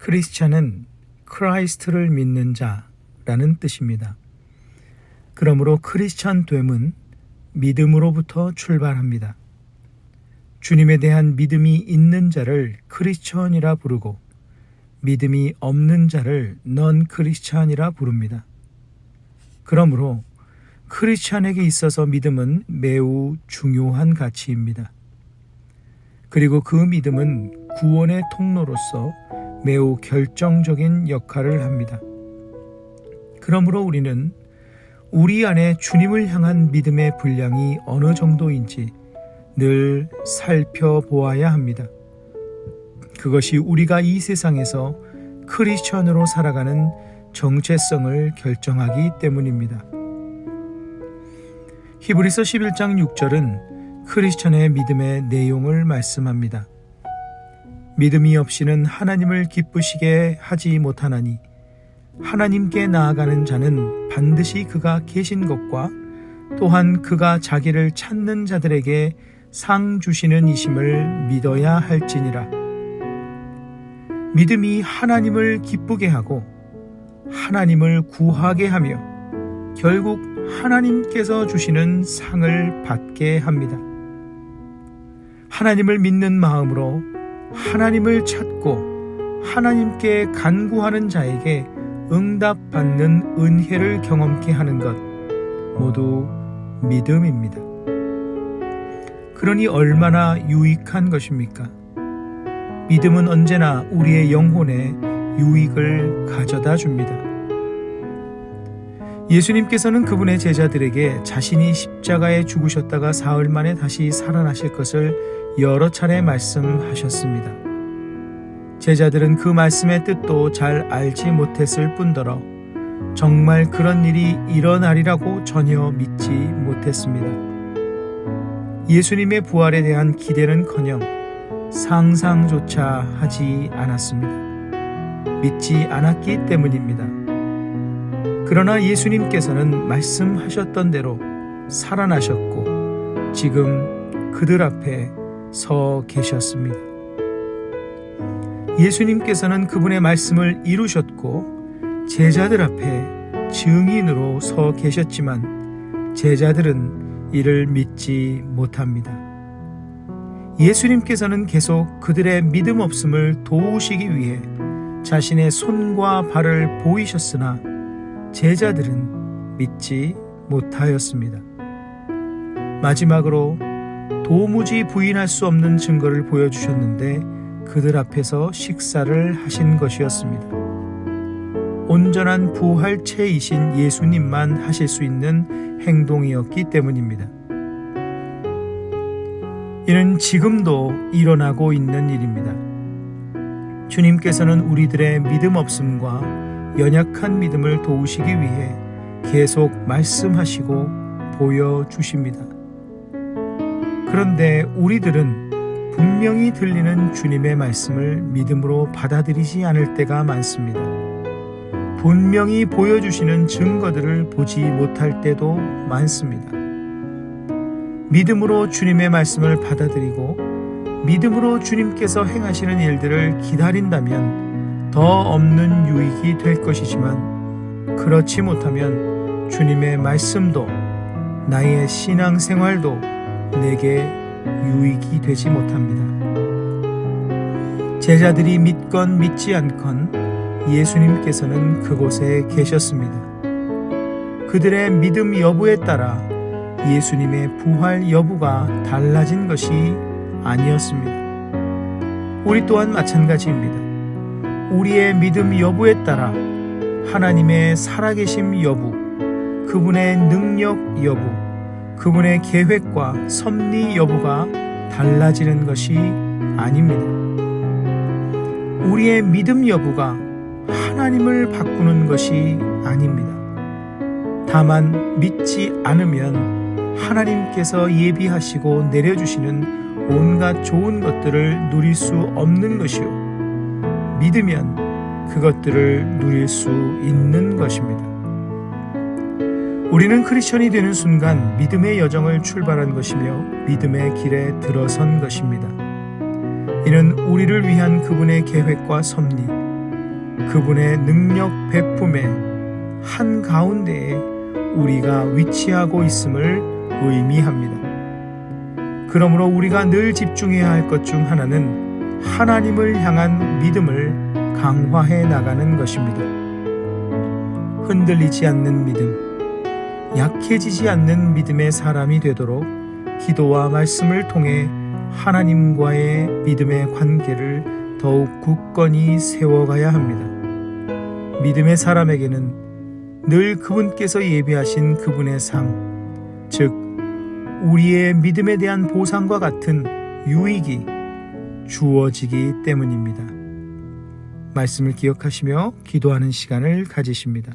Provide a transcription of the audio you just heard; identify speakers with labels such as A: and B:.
A: 크리스찬은 크라이스트를 믿는 자라는 뜻입니다. 그러므로 크리스찬 됨은 믿음으로부터 출발합니다. 주님에 대한 믿음이 있는 자를 크리스천이라 부르고 믿음이 없는 자를 넌 크리스찬이라 부릅니다. 그러므로 크리스찬에게 있어서 믿음은 매우 중요한 가치입니다. 그리고 그 믿음은 구원의 통로로서 매우 결정적인 역할을 합니다. 그러므로 우리는 우리 안에 주님을 향한 믿음의 분량이 어느 정도인지 늘 살펴보아야 합니다. 그것이 우리가 이 세상에서 크리스천으로 살아가는 정체성을 결정하기 때문입니다. 히브리서 11장 6절은 크리스천의 믿음의 내용을 말씀합니다. 믿음이 없이는 하나님을 기쁘시게 하지 못하나니 하나님께 나아가는 자는 반드시 그가 계신 것과 또한 그가 자기를 찾는 자들에게 상 주시는 이심을 믿어야 할지니라. 믿음이 하나님을 기쁘게 하고 하나님을 구하게 하며 결국 하나님께서 주시는 상을 받게 합니다. 하나님을 믿는 마음으로 하나님을 찾고 하나님께 간구하는 자에게 응답받는 은혜를 경험케 하는 것 모두 믿음입니다. 그러니 얼마나 유익한 것입니까? 믿음은 언제나 우리의 영혼에 유익을 가져다 줍니다. 예수님께서는 그분의 제자들에게 자신이 십자가에 죽으셨다가 사흘 만에 다시 살아나실 것을 여러 차례 말씀하셨습니다. 제자들은 그 말씀의 뜻도 잘 알지 못했을 뿐더러 정말 그런 일이 일어나리라고 전혀 믿지 못했습니다. 예수님의 부활에 대한 기대는커녕 상상조차 하지 않았습니다. 믿지 않았기 때문입니다. 그러나 예수님께서는 말씀하셨던 대로 살아나셨고 지금 그들 앞에 서 계셨습니다. 예수님께서는 그분의 말씀을 이루셨고 제자들 앞에 증인으로 서 계셨지만 제자들은 이를 믿지 못합니다. 예수님께서는 계속 그들의 믿음 없음을 도우시기 위해 자신의 손과 발을 보이셨으나 제자들은 믿지 못하였습니다. 마지막으로 도무지 부인할 수 없는 증거를 보여주셨는데 그들 앞에서 식사를 하신 것이었습니다. 온전한 부활체이신 예수님만 하실 수 있는 행동이었기 때문입니다. 이는 지금도 일어나고 있는 일입니다. 주님께서는 우리들의 믿음 없음과 연약한 믿음을 도우시기 위해 계속 말씀하시고 보여주십니다. 그런데 우리들은 분명히 들리는 주님의 말씀을 믿음으로 받아들이지 않을 때가 많습니다. 분명히 보여주시는 증거들을 보지 못할 때도 많습니다. 믿음으로 주님의 말씀을 받아들이고 믿음으로 주님께서 행하시는 일들을 기다린다면 더 없는 유익이 될 것이지만 그렇지 못하면 주님의 말씀도 나의 신앙생활도 내게 유익이 되지 못합니다. 제자들이 믿건 믿지 않건 예수님께서는 그곳에 계셨습니다. 그들의 믿음 여부에 따라 예수님의 부활 여부가 달라진 것이 아니었습니다. 우리 또한 마찬가지입니다. 우리의 믿음 여부에 따라 하나님의 살아계심 여부, 그분의 능력 여부, 그분의 계획과 섭리 여부가 달라지는 것이 아닙니다. 우리의 믿음 여부가 하나님을 바꾸는 것이 아닙니다. 다만 믿지 않으면 하나님께서 예비하시고 내려주시는 온갖 좋은 것들을 누릴 수 없는 것이요, 믿으면 그것들을 누릴 수 있는 것입니다. 우리는 크리스천이 되는 순간 믿음의 여정을 출발한 것이며 믿음의 길에 들어선 것입니다. 이는 우리를 위한 그분의 계획과 섭리, 그분의 능력 베품의 한가운데에 우리가 위치하고 있음을 의미합니다. 그러므로 우리가 늘 집중해야 할 것 중 하나는 하나님을 향한 믿음을 강화해 나가는 것입니다. 흔들리지 않는 믿음, 약해지지 않는 믿음의 사람이 되도록 기도와 말씀을 통해 하나님과의 믿음의 관계를 더욱 굳건히 세워가야 합니다. 믿음의 사람에게는 늘 그분께서 예비하신 그분의 상, 즉 우리의 믿음에 대한 보상과 같은 유익이 주어지기 때문입니다. 말씀을 기억하시며 기도하는 시간을 가지십니다.